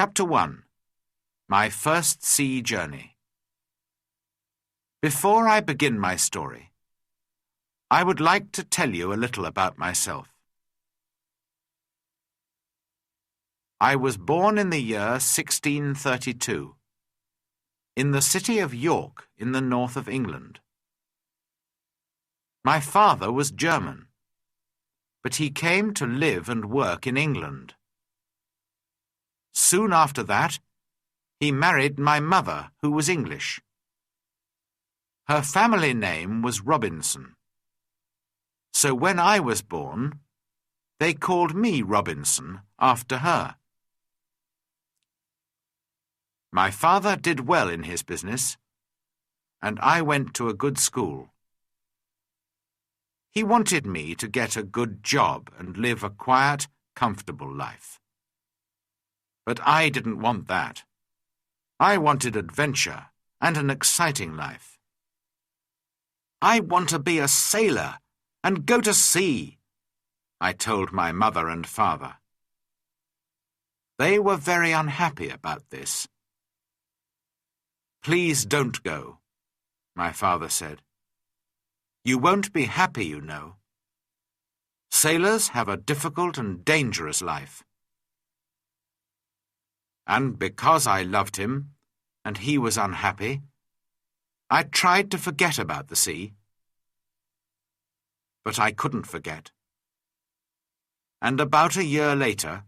Chapter 1. My First Sea Journey. Before I begin my story, I would like to tell you a little about myself. I was born in the year 1632, in the city of York in the north of England. My father was German, but he came to live and work in England. Soon after that, he married my mother, who was English. Her family name was Robinson. So when I was born, they called me Robinson after her. My father did well in his business, and I went to a good school. He wanted me to get a good job and live a quiet, comfortable life. But I didn't want that. I wanted adventure and an exciting life. I want to be a sailor and go to sea, I told my mother and father. They were very unhappy about this. Please don't go, my father said. You won't be happy, you know. Sailors have a difficult and dangerous life. And because I loved him, and he was unhappy, I tried to forget about the sea. But I couldn't forget. And about a year later,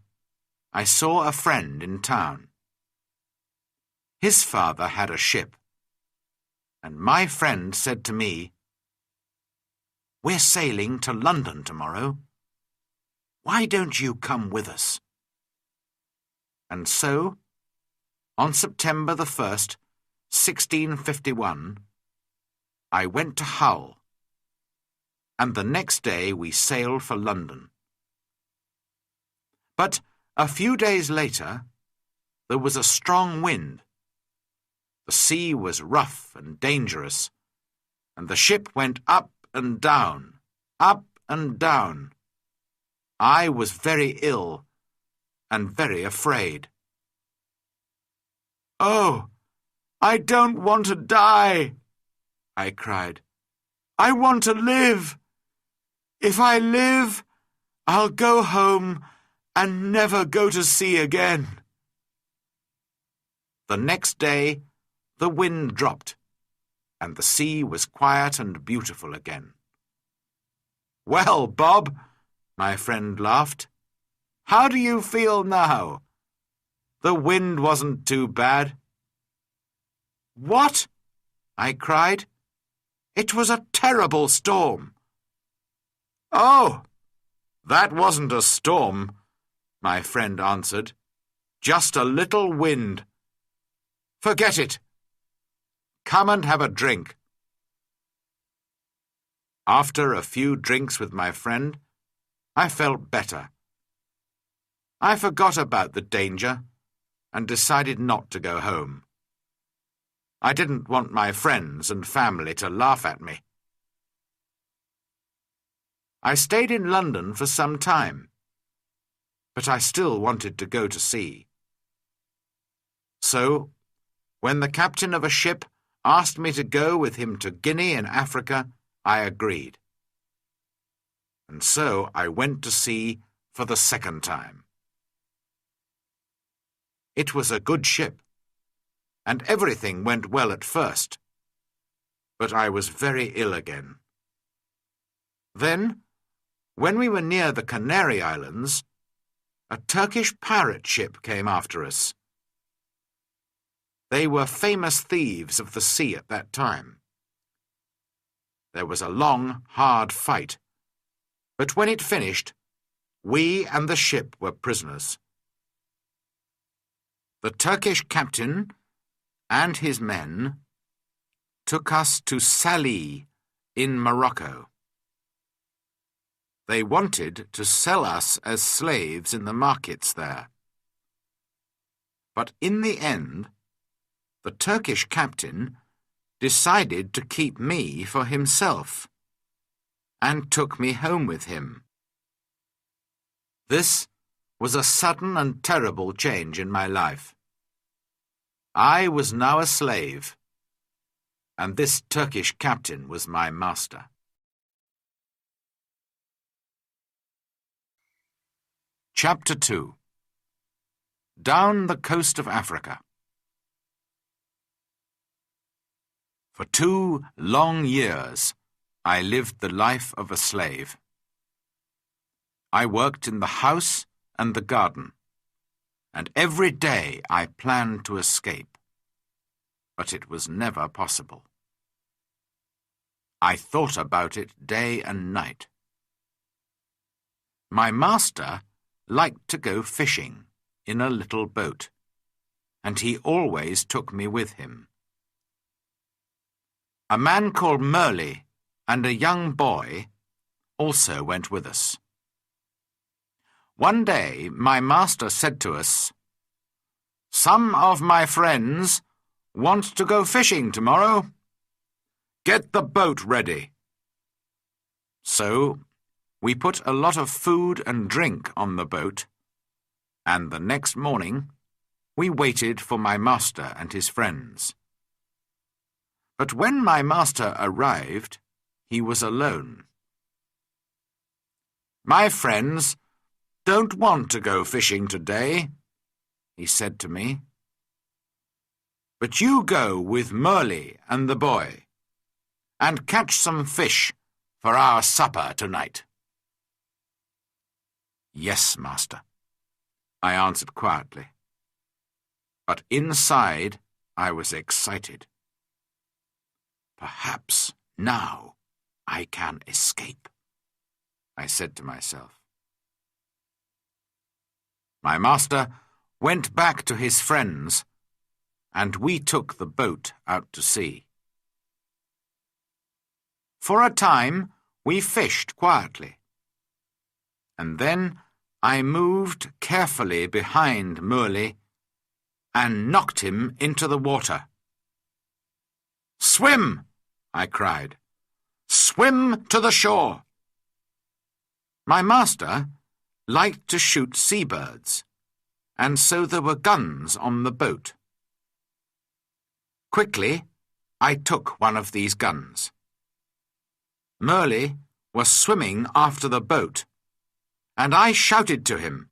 I saw a friend in town. His father had a ship, and my friend said to me, "We're sailing to London tomorrow. Why don't you come with us?" And so, on September the 1st, 1651, I went to Hull, and the next day we sailed for London. But a few days later, there was a strong wind. The sea was rough and dangerous, and the ship went up and down, up and down. I was very ill and very afraid. "Oh, I don't want to die," I cried. "I want to live. If I live, I'll go home and never go to sea again." The next day, the wind dropped, and the sea was quiet and beautiful again. "Well, Bob," my friend laughed, "how do you feel now? The wind wasn't too bad." "What?" I cried. "It was a terrible storm." "Oh, that wasn't a storm," my friend answered. "Just a little wind. Forget it. Come and have a drink." After a few drinks with my friend, I felt better. I forgot about the danger and decided not to go home. I didn't want my friends and family to laugh at me. I stayed in London for some time, but I still wanted to go to sea. So, when the captain of a ship asked me to go with him to Guinea in Africa, I agreed. And so I went to sea for the second time. It was a good ship, and everything went well at first, but I was very ill again. Then, when we were near the Canary Islands, a Turkish pirate ship came after us. They were famous thieves of the sea at that time. There was a long, hard fight, but when it finished, we and the ship were prisoners. The Turkish captain and his men took us to Salé in Morocco. They wanted to sell us as slaves in the markets there. But in the end, the Turkish captain decided to keep me for himself and took me home with him. This was a sudden and terrible change in my life. I was now a slave, and this Turkish captain was my master. Chapter 2. Down the Coast of Africa. For 2 long years, I lived the life of a slave. I worked in the house and the garden, and every day I planned to escape, but it was never possible. I thought about it day and night. My master liked to go fishing in a little boat, and he always took me with him. A man called Merle and a young boy also went with us. One day my master said to us, "Some of my friends want to go fishing tomorrow. Get the boat ready." So we put a lot of food and drink on the boat, and the next morning we waited for my master and his friends. But when my master arrived, he was alone. "My friends don't want to go fishing today," he said to me. "But you go with Merle and the boy, and catch some fish for our supper tonight." "Yes, master," I answered quietly. But inside I was excited. "Perhaps now I can escape," I said to myself. My master went back to his friends, and we took the boat out to sea. For a time we fished quietly, and then I moved carefully behind Merle and knocked him into the water. "Swim!" I cried. "Swim to the shore!" My master liked to shoot seabirds, and so there were guns on the boat. Quickly, I took one of these guns. Merle was swimming after the boat, and I shouted to him,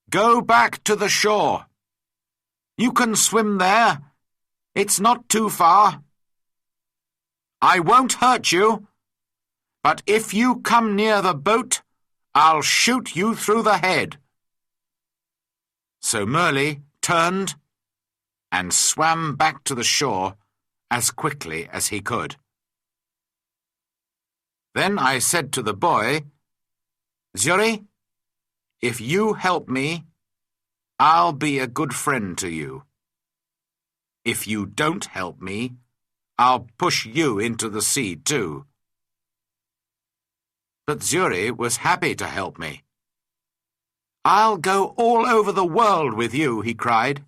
"Go back to the shore! You can swim there. It's not too far. I won't hurt you, but if you come near the boat, I'll shoot you through the head." So Merle turned and swam back to the shore as quickly as he could. Then I said to the boy, "Zuri, if you help me, I'll be a good friend to you. If you don't help me, I'll push you into the sea too." But Zuri was happy to help me. "I'll go all over the world with you," he cried.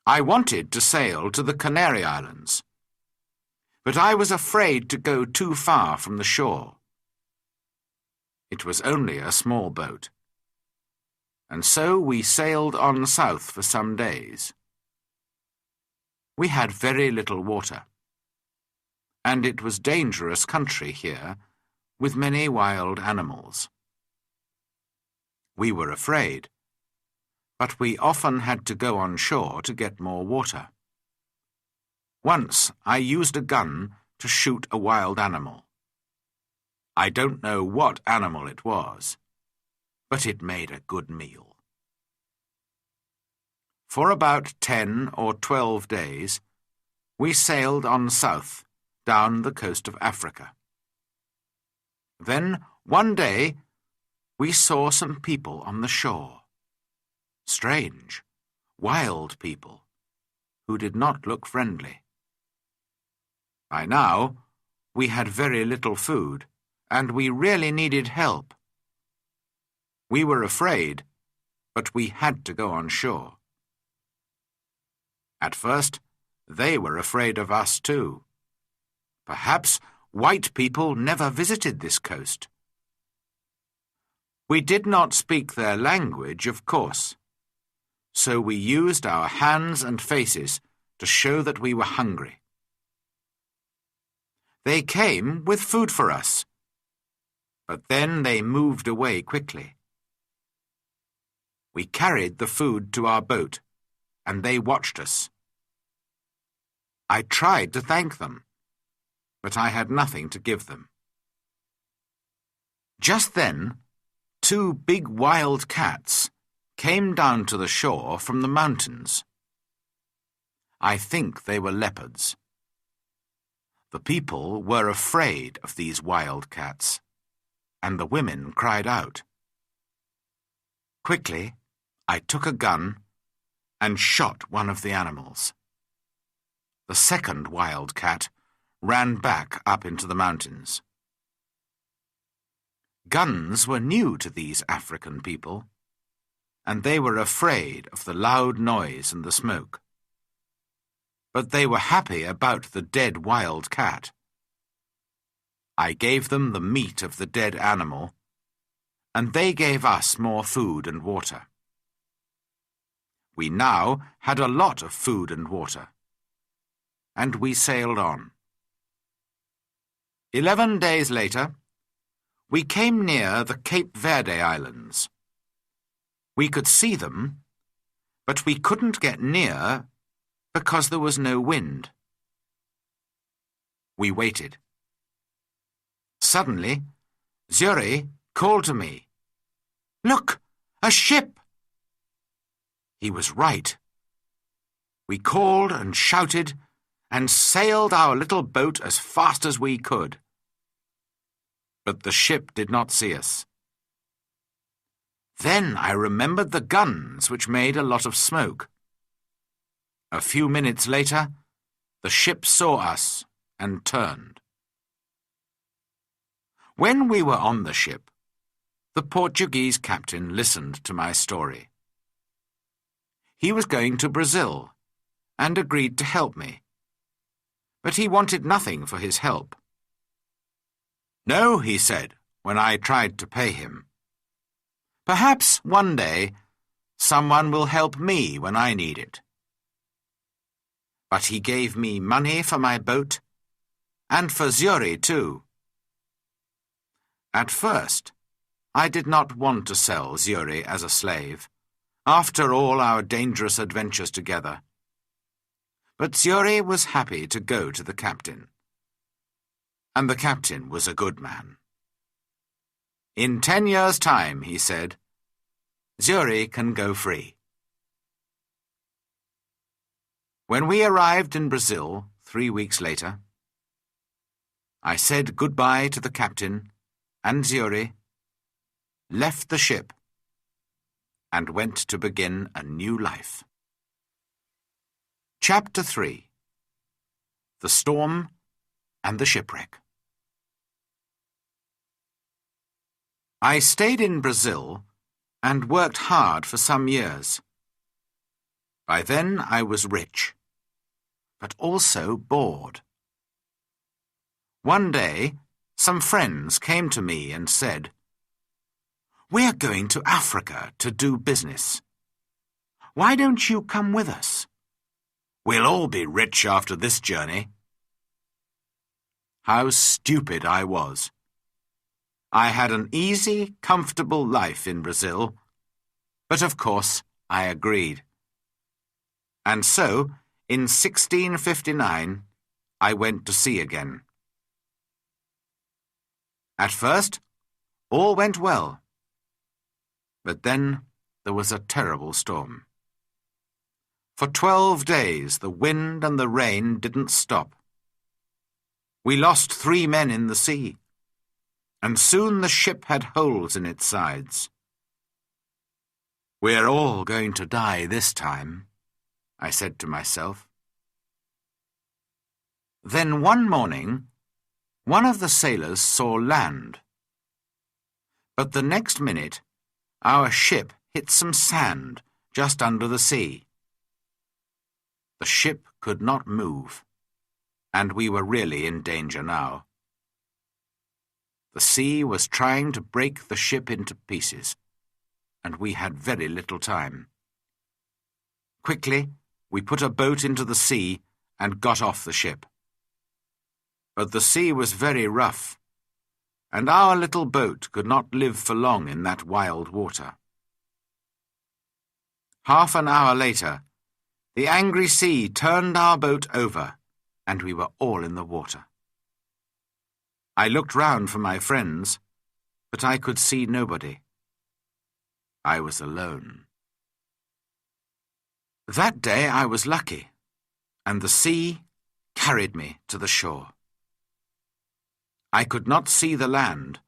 I wanted to sail to the Canary Islands, but I was afraid to go too far from the shore. It was only a small boat, and so we sailed on south for some days. We had very little water, and it was dangerous country here, with many wild animals. We were afraid, but we often had to go on shore to get more water. Once I used a gun to shoot a wild animal. I don't know what animal it was, but it made a good meal. For about 10 or 12 days, we sailed on south, down the coast of Africa. Then, one day, we saw some people on the shore. Strange, wild people, who did not look friendly. By now, we had very little food, and we really needed help. We were afraid, but we had to go on shore. At first, they were afraid of us too. Perhaps white people never visited this coast. We did not speak their language, of course, so we used our hands and faces to show that we were hungry. They came with food for us, but then they moved away quickly. We carried the food to our boat, and they watched us. I tried to thank them, but I had nothing to give them. Just then, 2 big wild cats came down to the shore from the mountains. I think they were leopards. The people were afraid of these wild cats, and the women cried out. Quickly, I took a gun and shot one of the animals. The second wild cat ran back up into the mountains. Guns were new to these African people, and they were afraid of the loud noise and the smoke. But they were happy about the dead wild cat. I gave them the meat of the dead animal, and they gave us more food and water. We now had a lot of food and water, and we sailed on. 11 days later, we came near the Cape Verde Islands. We could see them, but we couldn't get near because there was no wind. We waited. Suddenly, Zuri called to me, "Look, a ship!" He was right. We called and shouted and sailed our little boat as fast as we could. But the ship did not see us. Then I remembered the guns, which made a lot of smoke. A few minutes later, the ship saw us and turned. When we were on the ship, the Portuguese captain listened to my story. He was going to Brazil and agreed to help me, but he wanted nothing for his help. "No," he said when I tried to pay him. "Perhaps one day someone will help me when I need it." But he gave me money for my boat and for Zuri too. At first, I did not want to sell Zuri as a slave, after all our dangerous adventures together. But Zuri was happy to go to the captain. And the captain was a good man. "In 10 years' time," he said, "Zuri can go free." When we arrived in Brazil 3 weeks later, I said goodbye to the captain and Zuri, left the ship, and went to begin a new life. Chapter 3. The Storm and the Shipwreck. I stayed in Brazil and worked hard for some years. By then I was rich, but also bored. One day, some friends came to me and said, "We're going to Africa to do business. Why don't you come with us? We'll all be rich after this journey." How stupid I was. I had an easy, comfortable life in Brazil, but of course I agreed. And so, in 1659, I went to sea again. At first, all went well, but then there was a terrible storm. For 12 days the wind and the rain didn't stop. We lost 3 men in the sea, and soon the ship had holes in its sides. "We're all going to die this time," I said to myself. Then one morning, one of the sailors saw land. But the next minute, our ship hit some sand just under the sea. The ship could not move, and we were really in danger now. The sea was trying to break the ship into pieces, and we had very little time. Quickly, we put a boat into the sea and got off the ship. But the sea was very rough, and our little boat could not live for long in that wild water. Half an hour later, the angry sea turned our boat over, and we were all in the water. I looked round for my friends, but I could see nobody. I was alone. That day I was lucky, and the sea carried me to the shore. I could not see the land,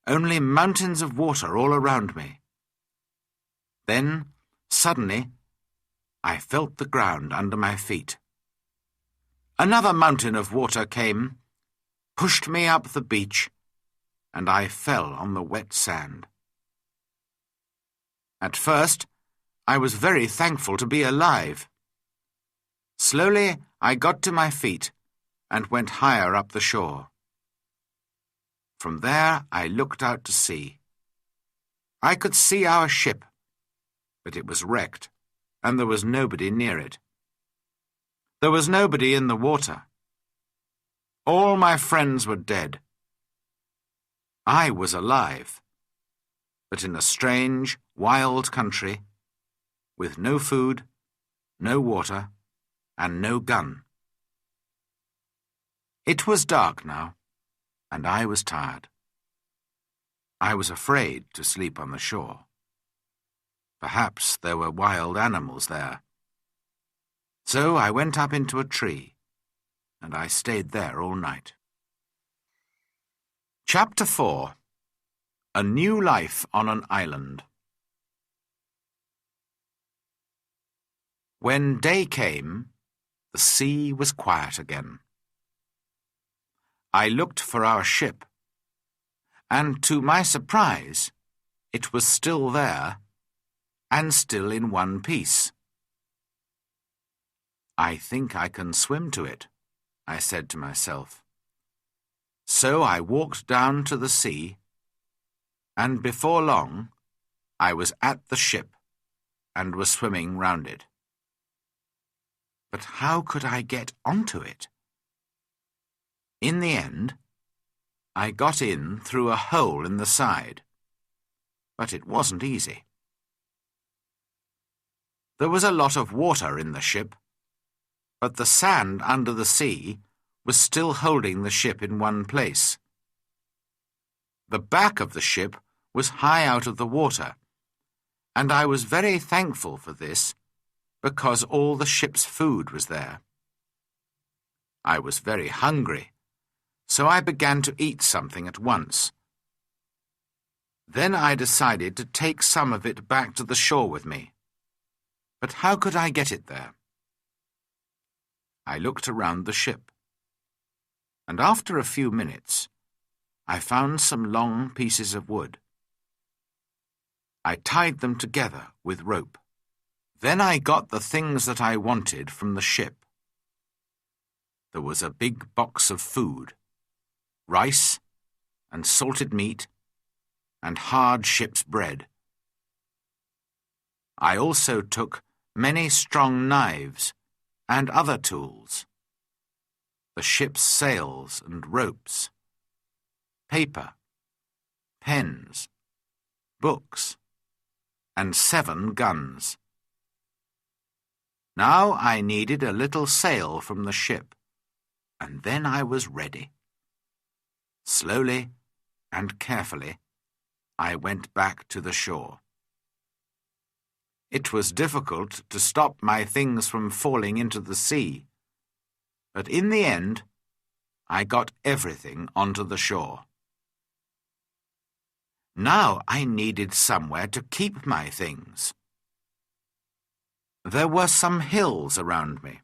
only mountains of water all around me. Then, suddenly, I felt the ground under my feet. Another mountain of water came, pushed me up the beach, and I fell on the wet sand. At first, I was very thankful to be alive. Slowly, I got to my feet and went higher up the shore. From there, I looked out to sea. I could see our ship, but it was wrecked, and there was nobody near it. There was nobody in the water. All my friends were dead. I was alive, but in a strange, wild country, with no food, no water, and no gun. It was dark now, and I was tired. I was afraid to sleep on the shore. Perhaps there were wild animals there. So I went up into a tree, and I stayed there all night. Chapter 4. A New Life on an Island. When day came, the sea was quiet again. I looked for our ship, and to my surprise, it was still there, and still in one piece. I think I can swim to it, I said to myself. So I walked down to the sea, and before long I was at the ship and was swimming round it. But how could I get onto it? In the end, I got in through a hole in the side, but it wasn't easy. There was a lot of water in the ship, but the sand under the sea was still holding the ship in one place. The back of the ship was high out of the water, and I was very thankful for this because all the ship's food was there. I was very hungry, so I began to eat something at once. Then I decided to take some of it back to the shore with me. But how could I get it there? I looked around the ship, and after a few minutes, I found some long pieces of wood. I tied them together with rope. Then I got the things that I wanted from the ship. There was a big box of food, rice and salted meat and hard ship's bread. I also took many strong knives and other tools, the ship's sails and ropes, paper, pens, books, and 7 guns. Now I needed a little sail from the ship, and then I was ready. Slowly and carefully, I went back to the shore. It was difficult to stop my things from falling into the sea, but in the end, I got everything onto the shore. Now I needed somewhere to keep my things. There were some hills around me,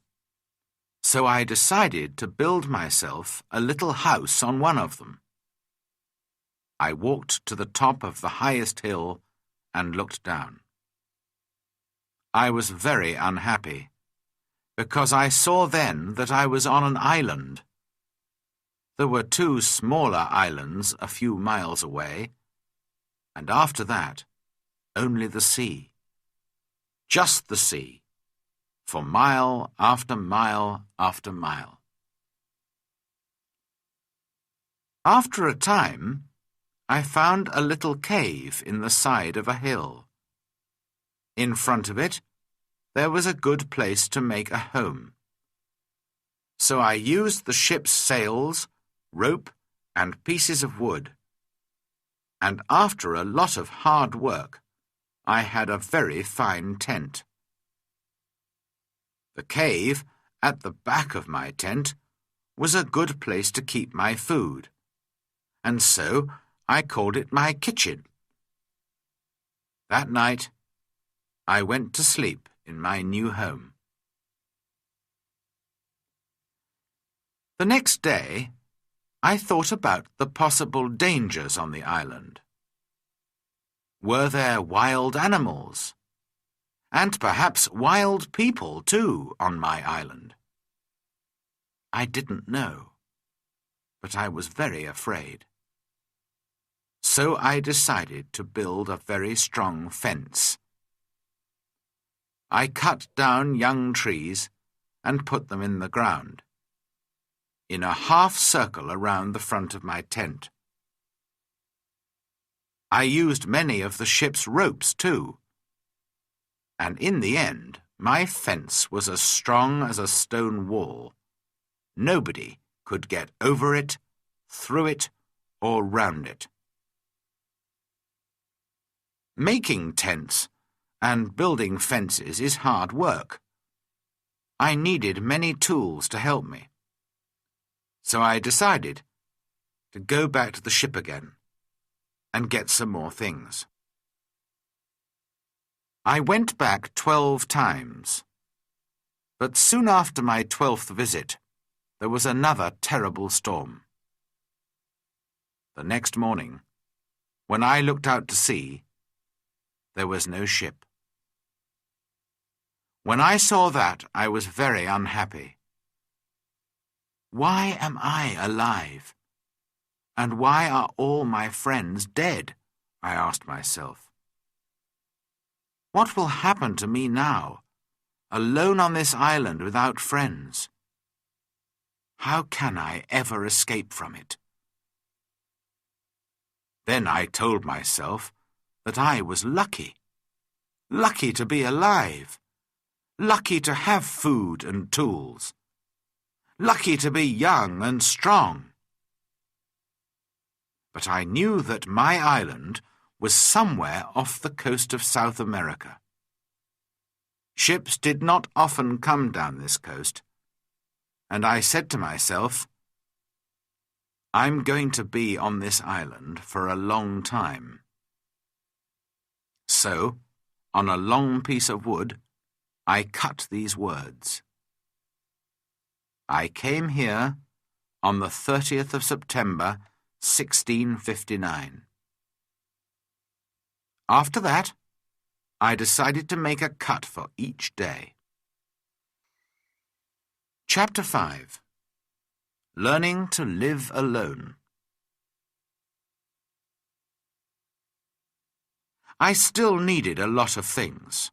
so I decided to build myself a little house on one of them. I walked to the top of the highest hill and looked down. I was very unhappy, because I saw then that I was on an island. There were 2 smaller islands a few miles away, and after that, only the sea. Just the sea, for mile after mile after mile. After a time, I found a little cave in the side of a hill. In front of it, there was a good place to make a home. So I used the ship's sails, rope, and pieces of wood. And after a lot of hard work, I had a very fine tent. The cave, at the back of my tent, was a good place to keep my food, and so I called it my kitchen. That night, I went to sleep in my new home. The next day, I thought about the possible dangers on the island. Were there wild animals? And perhaps wild people, too, on my island? I didn't know, but I was very afraid. So I decided to build a very strong fence. I cut down young trees and put them in the ground, in a half circle around the front of my tent. I used many of the ship's ropes, too, and in the end, my fence was as strong as a stone wall. Nobody could get over it, through it, or round it. Making tents and building fences is hard work. I needed many tools to help me. So I decided to go back to the ship again and get some more things. I went back 12 times, but soon after my 12th visit, there was another terrible storm. The next morning, when I looked out to sea, there was no ship. When I saw that, I was very unhappy. Why am I alive? And why are all my friends dead? I asked myself. What will happen to me now, alone on this island without friends? How can I ever escape from it? Then I told myself that I was lucky. Lucky to be alive. Lucky to have food and tools. Lucky to be young and strong. But I knew that my island was somewhere off the coast of South America. Ships did not often come down this coast, and I said to myself, I'm going to be on this island for a long time. So, on a long piece of wood, I cut these words. I came here on the 30th of September, 1659. After that, I decided to make a cut for each day. Chapter 5. Learning to live alone. I still needed a lot of things.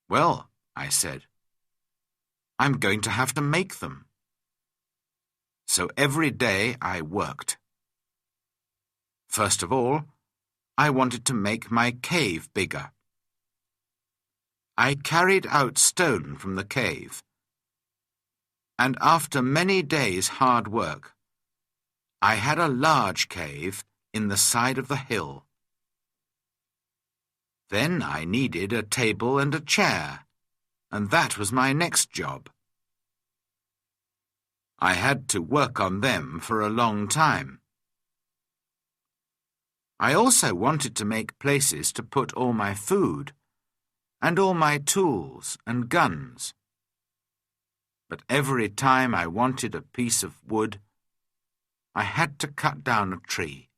Well, I said, I'm going to have to make them. So every day I worked. First of all, I wanted to make my cave bigger. I carried out stone from the cave, and after many days' hard work, I had a large cave in the side of the hill. Then I needed a table and a chair, and that was my next job. I had to work on them for a long time. I also wanted to make places to put all my food and all my tools and guns. But every time I wanted a piece of wood, I had to cut down a tree.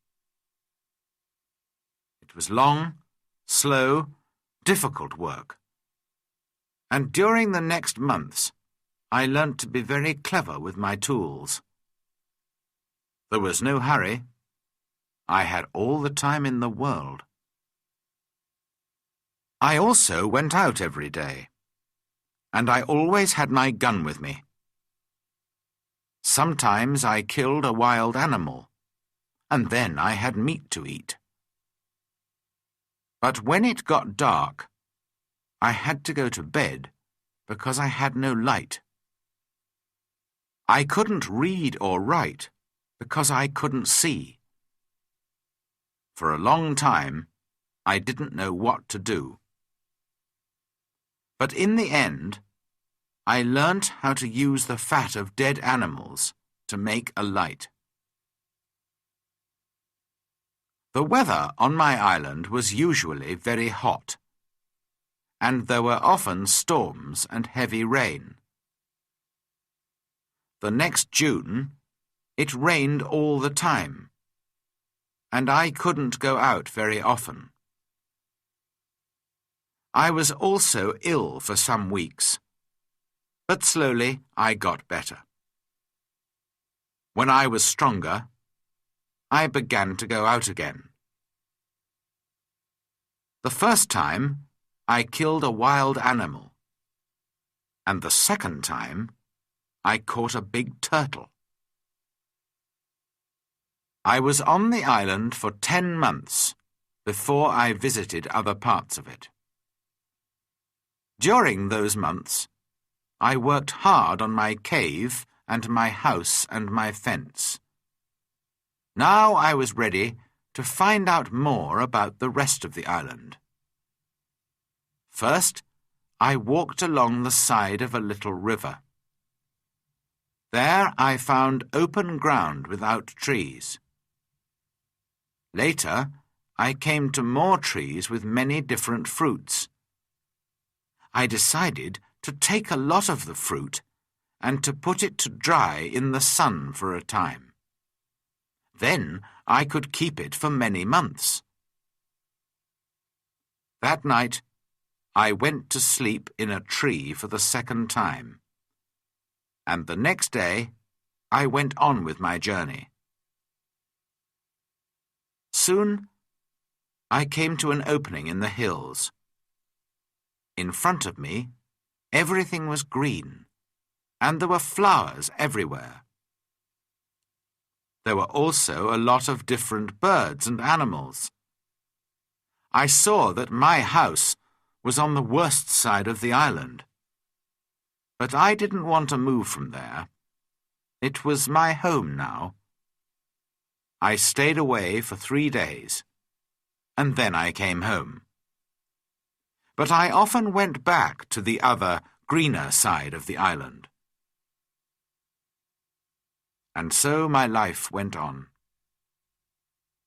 It was long, slow, difficult work. And during the next months, I learnt to be very clever with my tools. There was no hurry. I had all the time in the world. I also went out every day, and I always had my gun with me. Sometimes I killed a wild animal, and then I had meat to eat. But when it got dark, I had to go to bed because I had no light. I couldn't read or write because I couldn't see. For a long time, I didn't know what to do. But in the end, I learnt how to use the fat of dead animals to make a light. The weather on my island was usually very hot, and there were often storms and heavy rain. The next June, it rained all the time, and I couldn't go out very often. I was also ill for some weeks, but slowly I got better. When I was stronger, I began to go out again. The first time, I killed a wild animal, and the second time, I caught a big turtle. I was on the island for 10 months before I visited other parts of it. During those months, I worked hard on my cave and my house and my fence. Now I was ready to find out more about the rest of the island. First, I walked along the side of a little river. There I found open ground without trees. Later, I came to more trees with many different fruits. I decided to take a lot of the fruit and to put it to dry in the sun for a time. Then I could keep it for many months. That night, I went to sleep in a tree for the second time, and the next day I went on with my journey. Soon, I came to an opening in the hills. In front of me, everything was green, and there were flowers everywhere. There were also a lot of different birds and animals. I saw that my house was on the worst side of the island, but I didn't want to move from there. It was my home now. I stayed away for 3 days, and then I came home. But I often went back to the other, greener side of the island. And so my life went on.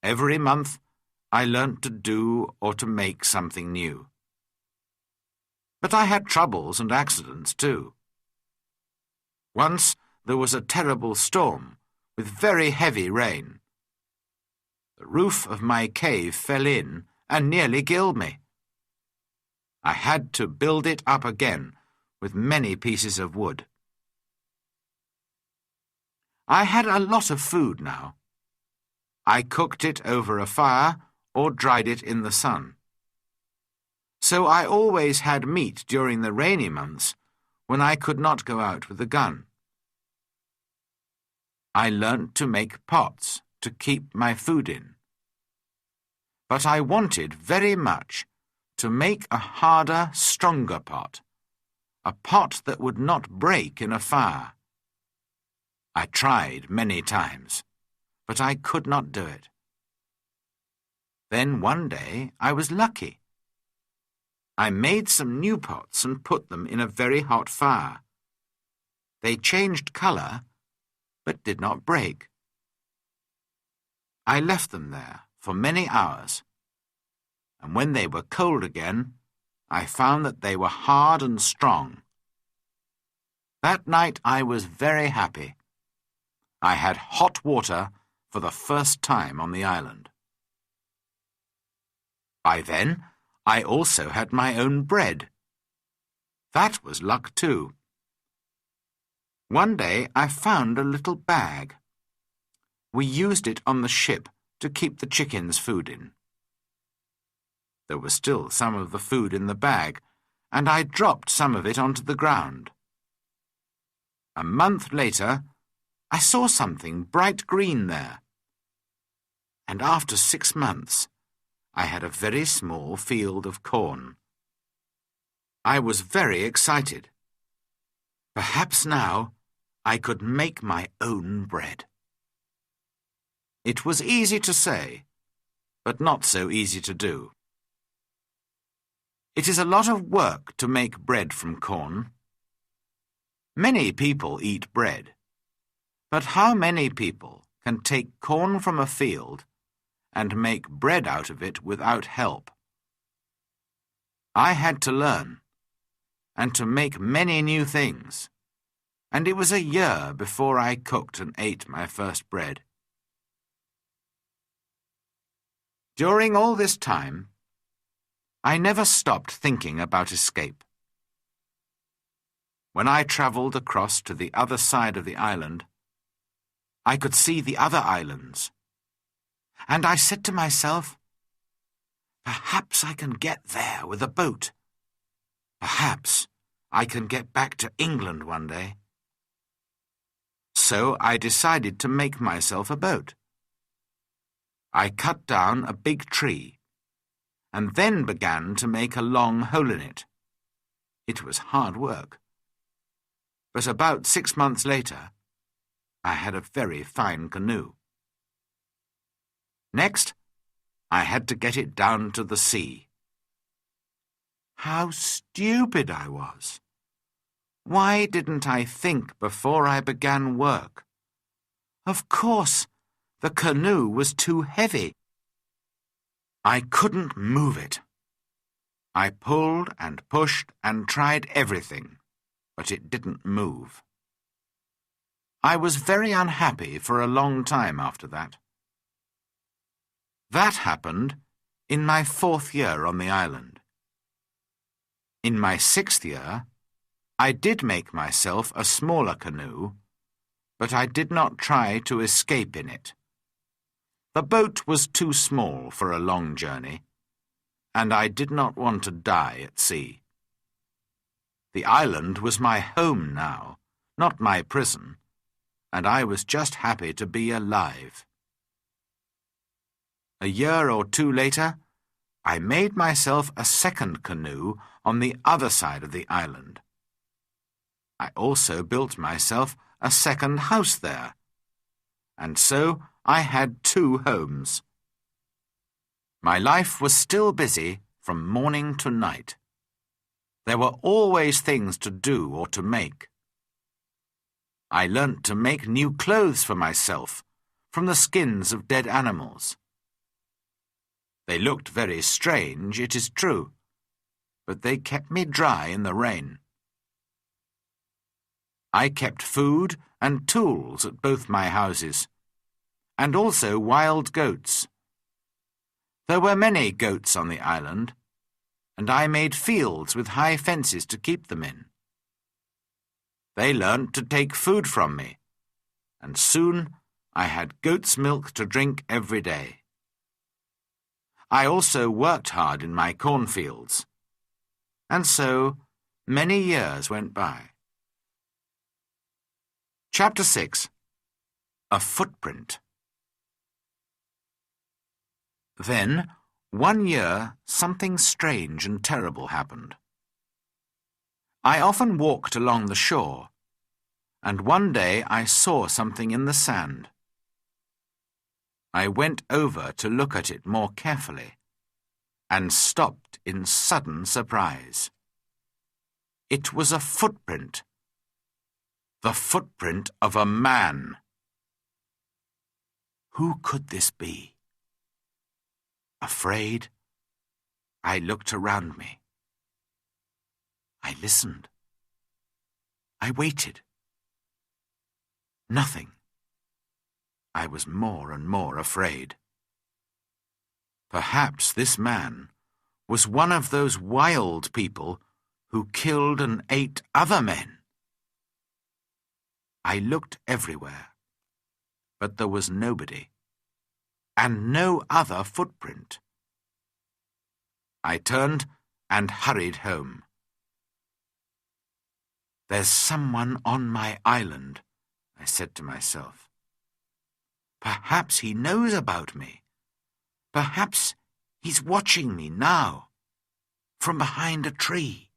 Every month I learnt to do or to make something new. But I had troubles and accidents too. Once there was a terrible storm with very heavy rain. The roof of my cave fell in and nearly killed me. I had to build it up again with many pieces of wood. I had a lot of food now. I cooked it over a fire or dried it in the sun. So I always had meat during the rainy months when I could not go out with a gun. I learnt to make pots to keep my food in. But I wanted very much to make a harder, stronger pot, a pot that would not break in a fire. I tried many times, but I could not do it. Then one day I was lucky. I made some new pots and put them in a very hot fire. They changed colour, but did not break. I left them there for many hours, and when they were cold again, I found that they were hard and strong. That night I was very happy. I had hot water for the first time on the island. By then, I also had my own bread. That was luck too. One day I found a little bag. We used it on the ship to keep the chickens' food in. There was still some of the food in the bag, and I dropped some of it onto the ground. A month later, I saw something bright green there. And after 6 months, I had a very small field of corn. I was very excited. Perhaps now I could make my own bread. It was easy to say, but not so easy to do. It is a lot of work to make bread from corn. Many people eat bread, but how many people can take corn from a field and make bread out of it without help? I had to learn, and to make many new things, and it was a year before I cooked and ate my first bread. During all this time, I never stopped thinking about escape. When I travelled across to the other side of the island, I could see the other islands, and I said to myself, perhaps I can get there with a boat. Perhaps I can get back to England one day. So I decided to make myself a boat. I cut down a big tree, and then began to make a long hole in it. It was hard work. But about 6 months later, I had a very fine canoe. Next, I had to get it down to the sea. How stupid I was! Why didn't I think before I began work? Of course, the canoe was too heavy. I couldn't move it. I pulled and pushed and tried everything, but it didn't move. I was very unhappy for a long time after that. That happened in my 4th year on the island. In my 6th year, I did make myself a smaller canoe, but I did not try to escape in it. The boat was too small for a long journey, and I did not want to die at sea. The island was my home now, not my prison, and I was just happy to be alive. A year or 2 later, I made myself a second canoe on the other side of the island. I also built myself a second house there, and so I had 2 homes. My life was still busy from morning to night. There were always things to do or to make. I learnt to make new clothes for myself from the skins of dead animals. They looked very strange, it is true, but they kept me dry in the rain. I kept food and tools at both my houses, and also wild goats. There were many goats on the island, and I made fields with high fences to keep them in. They learnt to take food from me, and soon I had goat's milk to drink every day. I also worked hard in my cornfields, and so many years went by. Chapter 6. A Footprint. Then, one year, something strange and terrible happened. I often walked along the shore, and one day I saw something in the sand. I went over to look at it more carefully, and stopped in sudden surprise. It was a footprint. The footprint of a man. Who could this be? Afraid, I looked around me. I listened. I waited. Nothing. I was more and more afraid. Perhaps this man was one of those wild people who killed and ate other men. I looked everywhere. but there was nobody, and no other footprint. I turned and hurried home. "There's someone on my island," I said to myself. "Perhaps he knows about me. Perhaps he's watching me now, from behind a tree.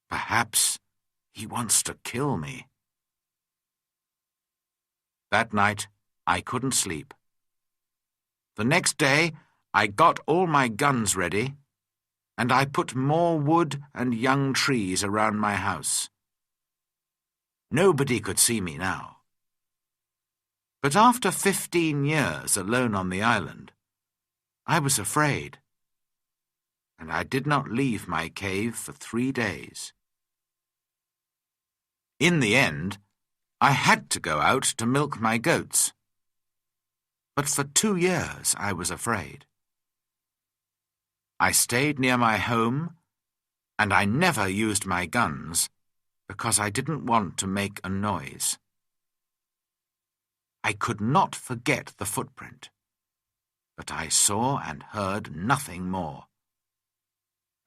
Perhaps he wants to kill me." That night, I couldn't sleep. The next day, I got all my guns ready, and I put more wood and young trees around my house. Nobody could see me now. But after 15 years alone on the island, I was afraid, and I did not leave my cave for 3 days. In the end, I had to go out to milk my goats. But for 2 years I was afraid. I stayed near my home, and I never used my guns because I didn't want to make a noise. I could not forget the footprint, but I saw and heard nothing more.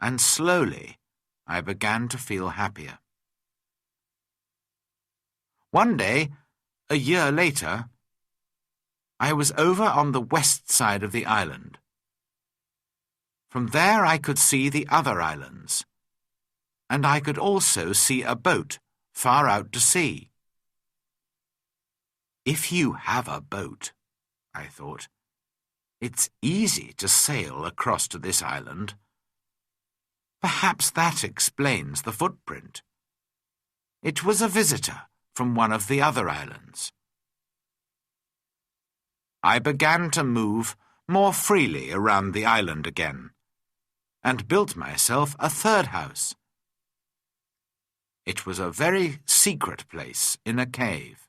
And slowly I began to feel happier. One day, a year later, I was over on the west side of the island. From there I could see the other islands, and I could also see a boat far out to sea. If you have a boat, I thought, it's easy to sail across to this island. Perhaps that explains the footprint. It was a visitor from one of the other islands. I began to move more freely around the island again, and built myself a third house. It was a very secret place in a cave.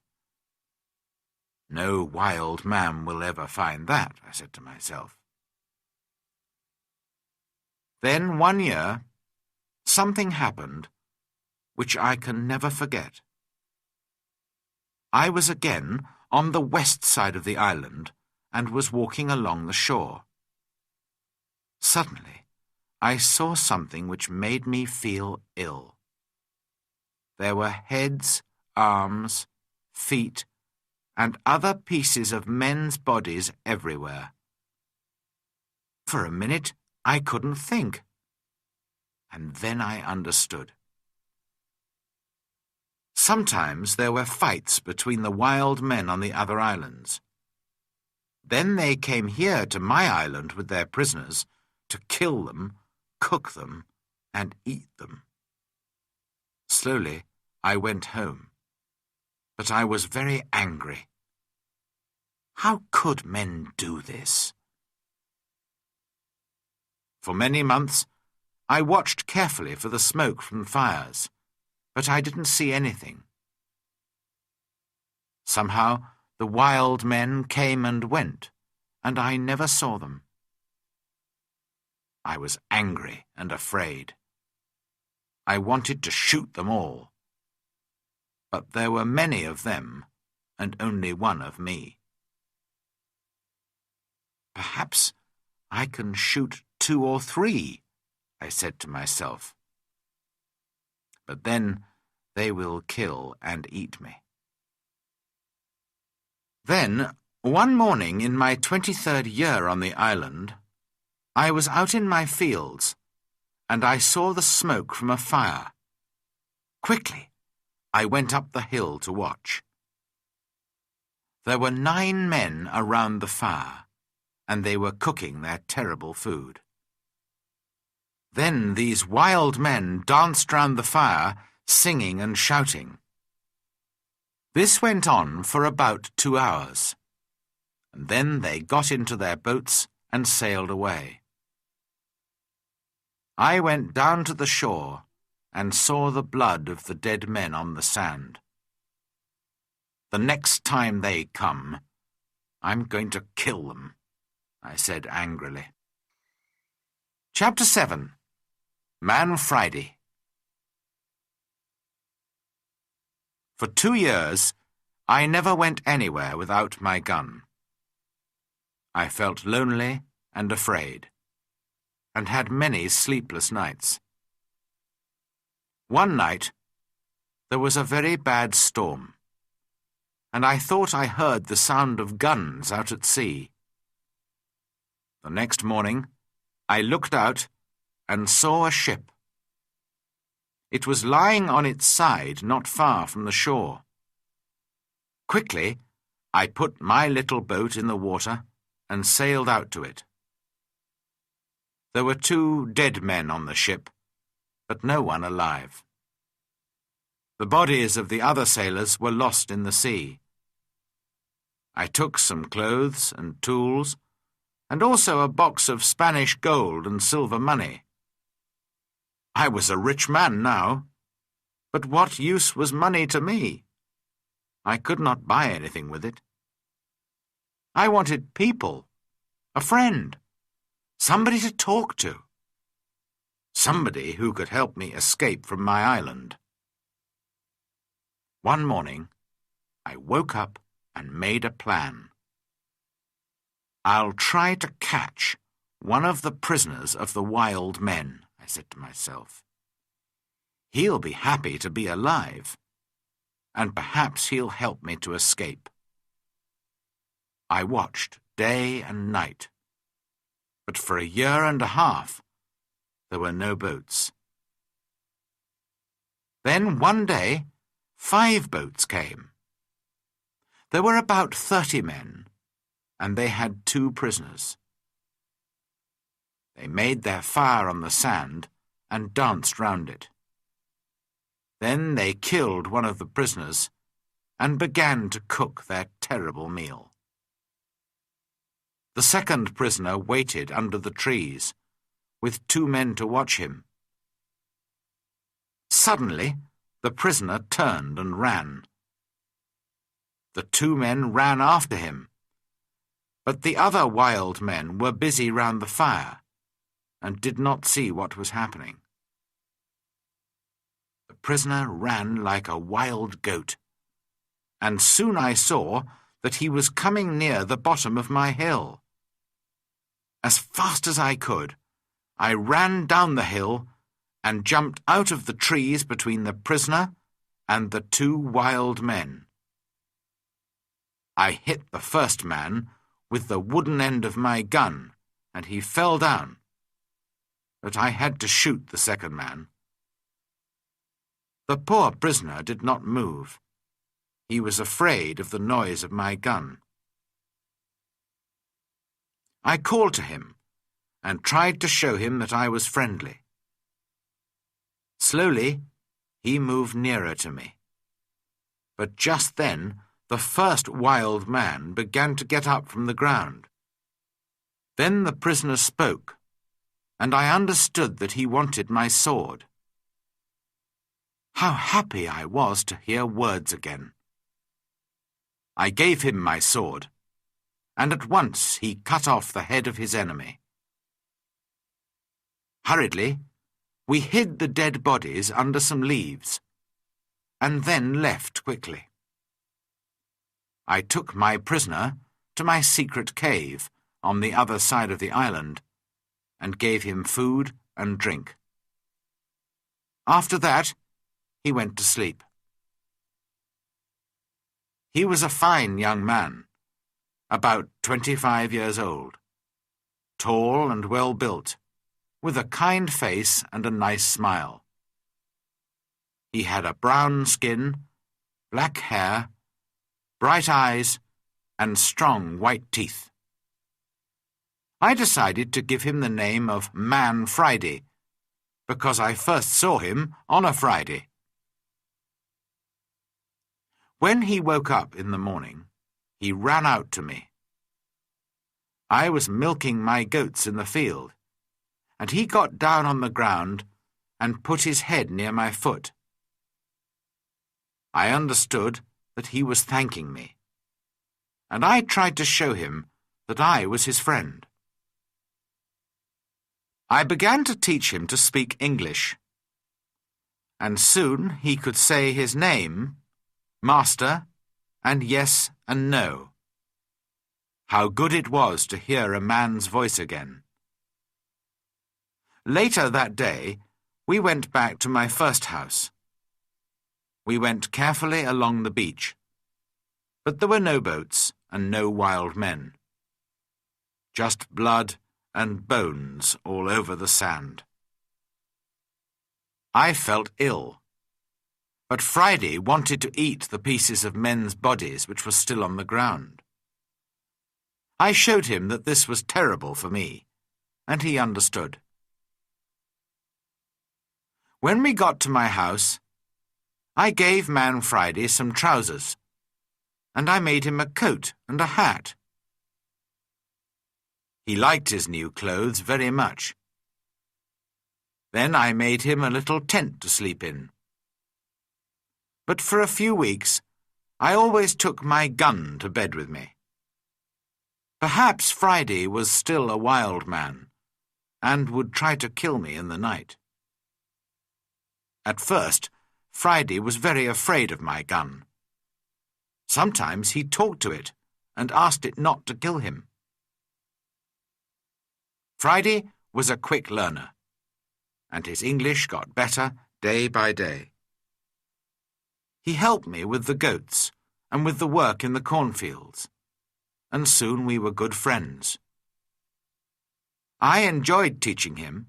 No wild man will ever find that, I said to myself. Then one year, something happened which I can never forget. I was again on the west side of the island and was walking along the shore. Suddenly, I saw something which made me feel ill. There were heads, arms, feet, and other pieces of men's bodies everywhere. For a minute, I couldn't think, and then I understood. Sometimes there were fights between the wild men on the other islands. Then they came here to my island with their prisoners to kill them, cook them, and eat them. Slowly, I went home, but I was very angry. How could men do this? For many months, I watched carefully for the smoke from fires, but I didn't see anything. Somehow, the wild men came and went, and I never saw them. I was angry and afraid. I wanted to shoot them all. But there were many of them, and only one of me. Perhaps I can shoot 2 or 3, I said to myself. But then they will kill and eat me. Then, one morning in my 23rd year on the island, I was out in my fields, and I saw the smoke from a fire. Quickly, I went up the hill to watch. There were 9 men around the fire, and they were cooking their terrible food. Then these wild men danced round the fire, singing and shouting. This went on for about 2 hours, and then they got into their boats and sailed away. I went down to the shore and saw the blood of the dead men on the sand. The next time they come, I'm going to kill them, I said angrily. Chapter 7. Man Friday. For 2 years, I never went anywhere without my gun. I felt lonely and afraid, and had many sleepless nights. One night, there was a very bad storm, and I thought I heard the sound of guns out at sea. The next morning, I looked out and saw a ship. It was lying on its side not far from the shore. Quickly, I put my little boat in the water and sailed out to it. There were 2 dead men on the ship, but no one alive. The bodies of the other sailors were lost in the sea. I took some clothes and tools, and also a box of Spanish gold and silver money. I was a rich man now, but what use was money to me? I could not buy anything with it. I wanted people, a friend, somebody to talk to, somebody who could help me escape from my island. One morning, I woke up and made a plan. I'll try to catch one of the prisoners of the wild men, I said to myself. He'll be happy to be alive, and perhaps he'll help me to escape. I watched day and night, but for 1.5 years there were no boats. Then one day, 5 boats came. There were about 30 men, and they had 2 prisoners. They made their fire on the sand and danced round it. Then they killed one of the prisoners and began to cook their terrible meal. The second prisoner waited under the trees, with 2 men to watch him. Suddenly, the prisoner turned and ran. The 2 men ran after him, but the other wild men were busy round the fire and did not see what was happening. The prisoner ran like a wild goat, and soon I saw that he was coming near the bottom of my hill. As fast as I could, I ran down the hill and jumped out of the trees between the prisoner and the 2 wild men. I hit the first man with the wooden end of my gun, and he fell down, but I had to shoot the second man. The poor prisoner did not move. He was afraid of the noise of my gun. I called to him and tried to show him that I was friendly. Slowly, he moved nearer to me. But just then, the first wild man began to get up from the ground. Then the prisoner spoke, and I understood that he wanted my sword. How happy I was to hear words again. I gave him my sword, and at once he cut off the head of his enemy. Hurriedly, we hid the dead bodies under some leaves, and then left quickly. I took my prisoner to my secret cave on the other side of the island, and gave him food and drink. After that, he went to sleep. He was a fine young man, about 25 years old, tall and well built, with a kind face and a nice smile. He had a brown skin, black hair, bright eyes, and strong white teeth. I decided to give him the name of Man Friday, because I first saw him on a Friday. When he woke up in the morning, he ran out to me. I was milking my goats in the field, and he got down on the ground and put his head near my foot. I understood that he was thanking me, and I tried to show him that I was his friend. I began to teach him to speak English, and soon he could say his name, Master, and yes and no. How good it was to hear a man's voice again. Later that day, we went back to my first house. We went carefully along the beach, but there were no boats and no wild men. Just blood and bones all over the sand. I felt ill, but Friday wanted to eat the pieces of men's bodies which were still on the ground. I showed him that this was terrible for me, and he understood. When we got to my house, I gave Man Friday some trousers, and I made him a coat and a hat. He liked his new clothes very much. Then I made him a little tent to sleep in. But for a few weeks, I always took my gun to bed with me. Perhaps Friday was still a wild man, and would try to kill me in the night. At first, Friday was very afraid of my gun. Sometimes he talked to it and asked it not to kill him. Friday was a quick learner, and his English got better day by day. He helped me with the goats and with the work in the cornfields, and soon we were good friends. I enjoyed teaching him,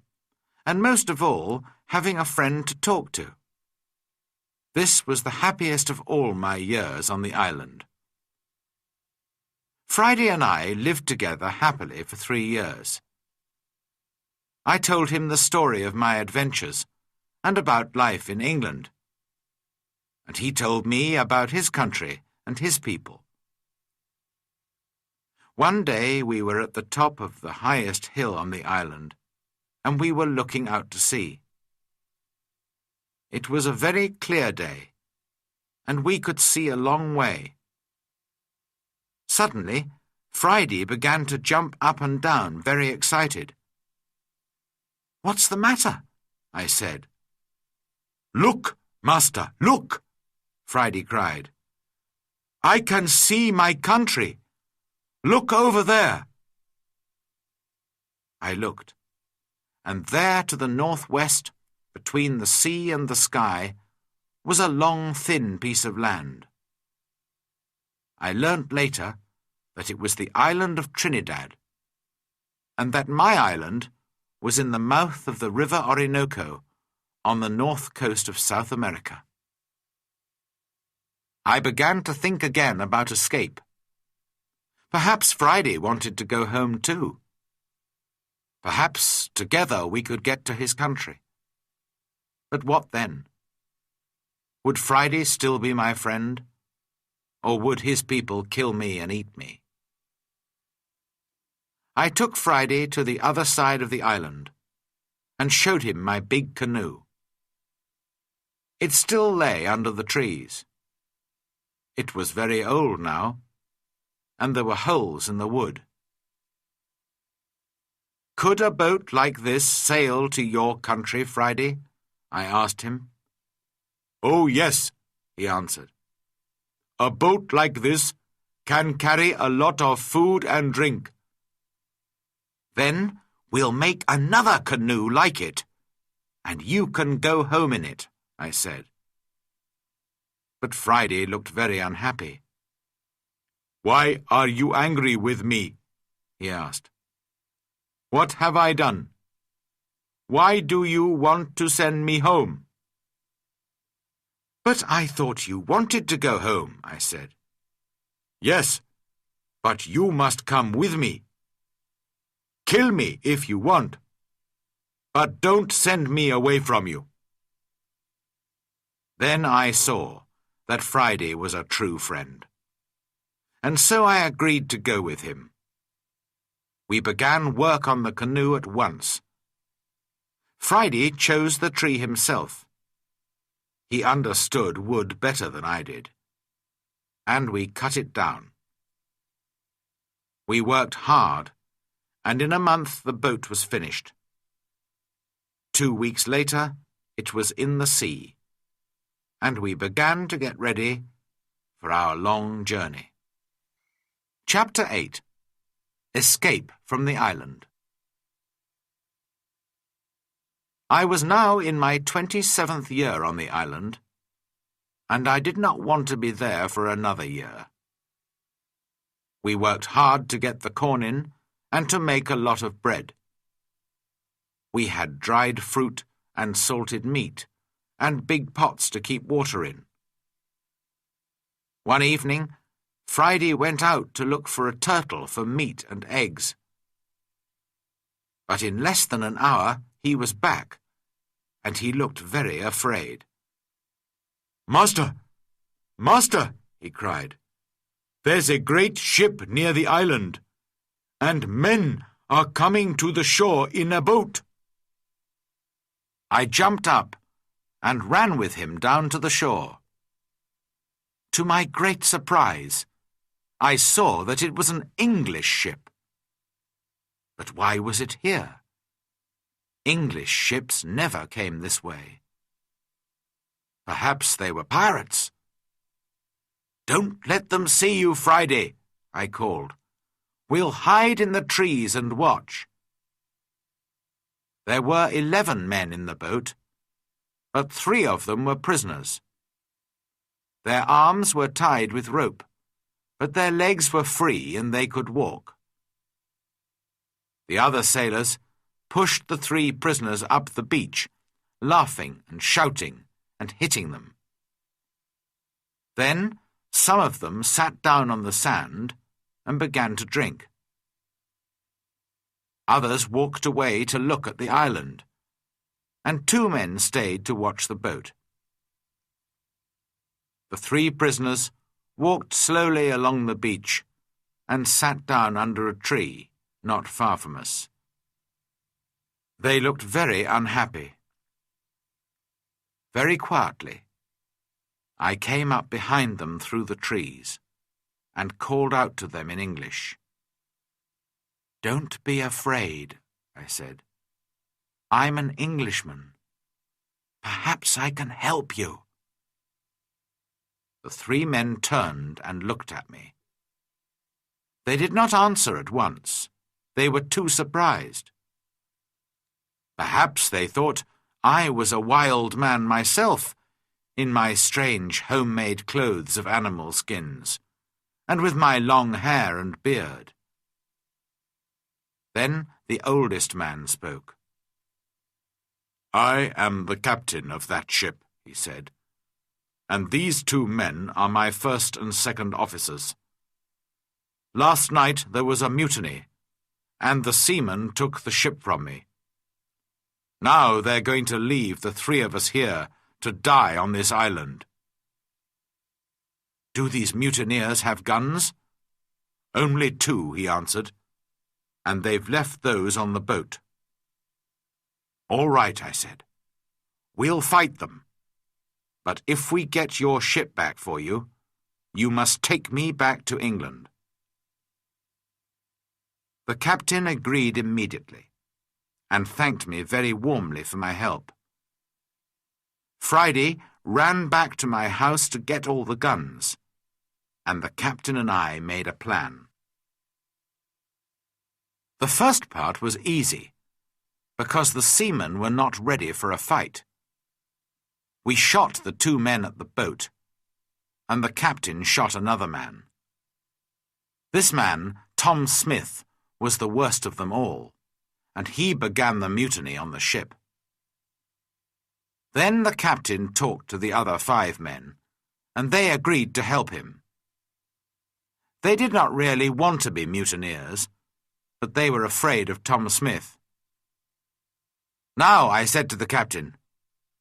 and most of all, having a friend to talk to. This was the happiest of all my years on the island. Friday and I lived together happily for 3 years. I told him the story of my adventures and about life in England, and he told me about his country and his people. One day we were at the top of the highest hill on the island, and we were looking out to sea. It was a very clear day, and we could see a long way. Suddenly, Friday began to jump up and down, very excited. "What's the matter?" I said. "Look, master, look!" Friday cried. "I can see my country. Look over there." I looked, and there to the northwest, between the sea and the sky, was a long, thin piece of land. I learnt later that it was the island of Trinidad, and that my island was in the mouth of the river Orinoco on the north coast of South America. I began to think again about escape. Perhaps Friday wanted to go home too. Perhaps together we could get to his country. But what then? Would Friday still be my friend, or would his people kill me and eat me? I took Friday to the other side of the island and showed him my big canoe. It still lay under the trees. It was very old now, and there were holes in the wood. "Could a boat like this sail to your country, Friday?" I asked him. "Oh, yes," he answered. "A boat like this can carry a lot of food and drink." "Then we'll make another canoe like it, and you can go home in it," I said. But Friday looked very unhappy. "Why are you angry with me?" he asked. "What have I done? Why do you want to send me home?" "But I thought you wanted to go home," I said. "Yes, but you must come with me. Kill me if you want, but don't send me away from you." Then I saw that Friday was a true friend, and so I agreed to go with him. We began work on the canoe at once. Friday chose the tree himself. He understood wood better than I did, and we cut it down. We worked hard, and in a month the boat was finished. 2 weeks later, it was in the sea, and we began to get ready for our long journey. Chapter 8. Escape from the Island. I was now in my 27th year on the island, and I did not want to be there for another year. We worked hard to get the corn in and to make a lot of bread. We had dried fruit and salted meat, and big pots to keep water in. One evening, Friday went out to look for a turtle for meat and eggs. But in less than an hour he was back, and he looked very afraid. "Master! Master!" he cried. "There's a great ship near the island, and men are coming to the shore in a boat." I jumped up and ran with him down to the shore. To my great surprise, I saw that it was an English ship. But why was it here? English ships never came this way. Perhaps they were pirates. "Don't let them see you, Friday," I called. "We'll hide in the trees and watch." There were 11 men in the boat, but 3 of them were prisoners. Their arms were tied with rope, but their legs were free and they could walk. The other sailors pushed the 3 prisoners up the beach, laughing and shouting and hitting them. Then some of them sat down on the sand and began to drink. Others walked away to look at the island, and 2 men stayed to watch the boat. The 3 prisoners walked slowly along the beach and sat down under a tree not far from us. They looked very unhappy. Very quietly, I came up behind them through the trees and called out to them in English. "Don't be afraid," I said. "I'm an Englishman. Perhaps I can help you." The 3 men turned and looked at me. They did not answer at once. They were too surprised. Perhaps they thought I was a wild man myself, in my strange homemade clothes of animal skins, and with my long hair and beard. Then the oldest man spoke. "I am the captain of that ship," he said, "and these 2 men are my first and second officers. Last night there was a mutiny, and the seamen took the ship from me. Now they're going to leave the 3 of us here to die on this island." "Do these mutineers have guns?" "Only 2, he answered, "and they've left those on the boat." "All right," I said. "We'll fight them. But if we get your ship back for you, you must take me back to England." The captain agreed immediately, and thanked me very warmly for my help. Friday ran back to my house to get all the guns, and the captain and I made a plan. The first part was easy, because the seamen were not ready for a fight. We shot the 2 men at the boat, and the captain shot another man. This man, Tom Smith, was the worst of them all, and he began the mutiny on the ship. Then the captain talked to the other 5 men, and they agreed to help him. They did not really want to be mutineers, but they were afraid of Tom Smith. "Now," I said to the captain,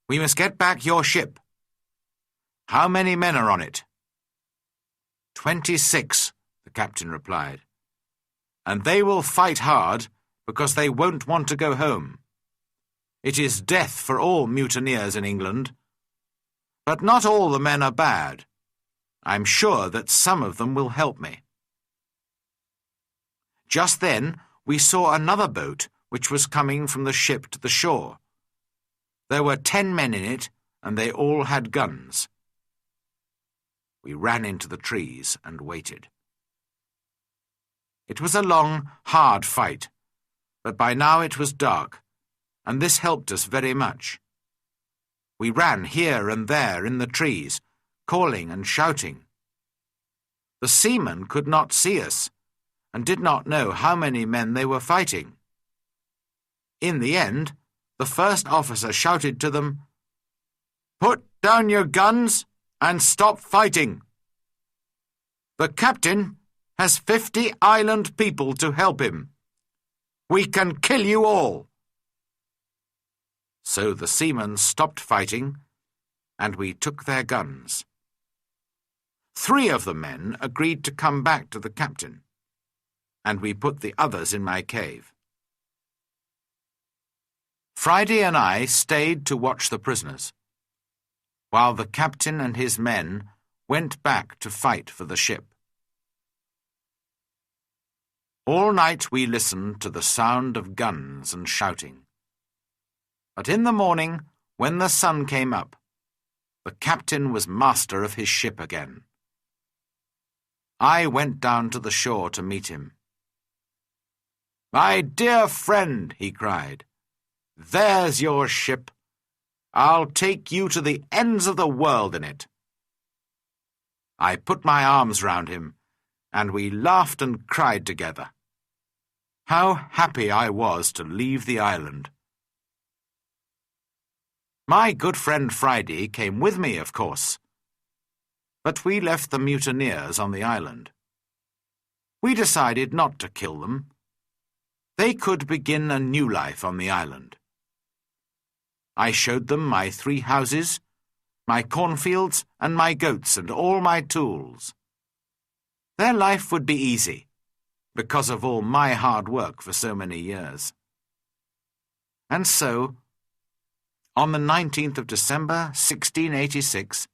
"we must get back your ship. How many men are on it?" 26, the captain replied. "And they will fight hard because they won't want to go home. It is death for all mutineers in England. But not all the men are bad. I'm sure that some of them will help me." Just then we saw another boat which was coming from the ship to the shore. There were 10 men in it, and they all had guns. We ran into the trees and waited. It was a long, hard fight, but by now it was dark, and this helped us very much. We ran here and there in the trees, calling and shouting. The seamen could not see us, and did not know how many men they were fighting. In the end, the first officer shouted to them, "Put down your guns and stop fighting. The captain has 50 island people to help him. We can kill you all." So the seamen stopped fighting, and we took their guns. 3 of the men agreed to come back to the captain, and we put the others in my cave. Friday and I stayed to watch the prisoners, while the captain and his men went back to fight for the ship. All night we listened to the sound of guns and shouting. But in the morning, when the sun came up, the captain was master of his ship again. I went down to the shore to meet him. "My dear friend," he cried, "there's your ship. I'll take you to the ends of the world in it." I put my arms round him, and we laughed and cried together. How happy I was to leave the island. My good friend Friday came with me, of course, but we left the mutineers on the island. We decided not to kill them. They could begin a new life on the island. I showed them my 3 houses, my cornfields, and my goats, and all my tools. Their life would be easy, because of all my hard work for so many years. And so, on the 19th of December, 1686,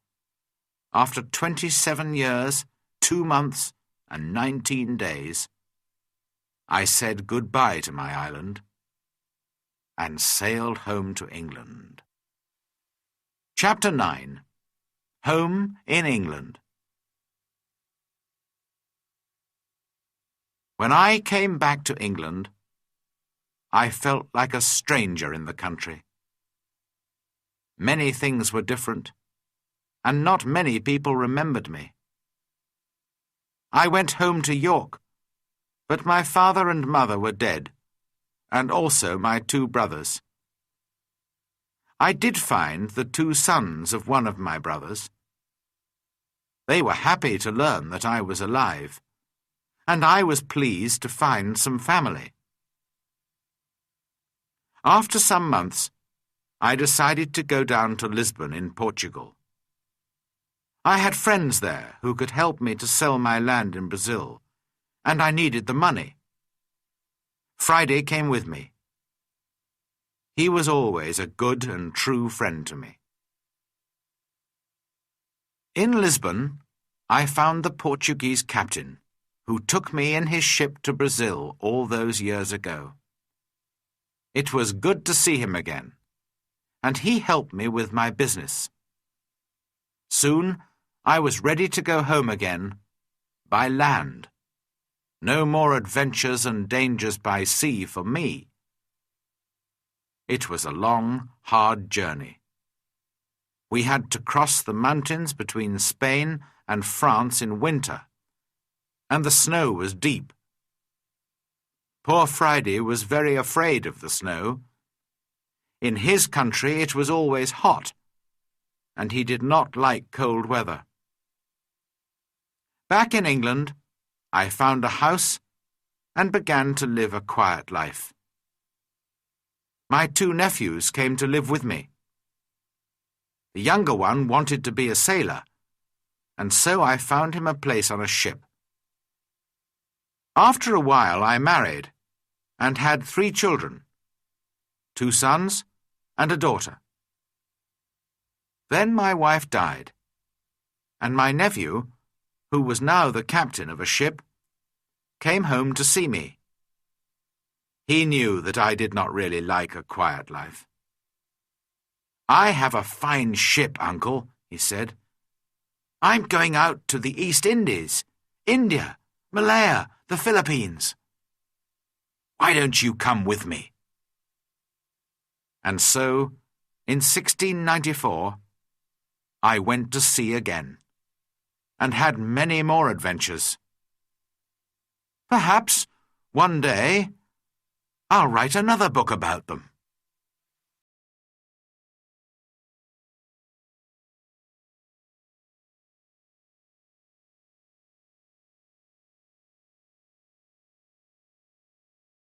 after 27 years, 2 months, and 19 days, I said goodbye to my island and sailed home to England. Chapter 9. Home in England. When I came back to England, I felt like a stranger in the country. Many things were different, and not many people remembered me. I went home to York, but my father and mother were dead, and also my 2 brothers. I did find the 2 sons of one of my brothers. They were happy to learn that I was alive, and I was pleased to find some family. After some months, I decided to go down to Lisbon in Portugal. I had friends there who could help me to sell my land in Brazil, and I needed the money. Friday came with me. He was always a good and true friend to me. In Lisbon, I found the Portuguese captain, who took me in his ship to Brazil all those years ago. It was good to see him again, and he helped me with my business. Soon, I was ready to go home again, by land. No more adventures and dangers by sea for me. It was a long, hard journey. We had to cross the mountains between Spain and France in winter, and the snow was deep. Poor Friday was very afraid of the snow. In his country it was always hot, and he did not like cold weather. Back in England, I found a house and began to live a quiet life. My 2 nephews came to live with me. The younger one wanted to be a sailor, and so I found him a place on a ship. After a while I married and had 3 children, 2 sons and a daughter. Then my wife died, and my nephew, who was now the captain of a ship, came home to see me. He knew that I did not really like a quiet life. "I have a fine ship, Uncle," he said. I'm going out to the East Indies, India, Malaya, the Philippines. Why don't you come with me?" And so, in 1694, I went to sea again, and had many more adventures. Perhaps, one day, I'll write another book about them.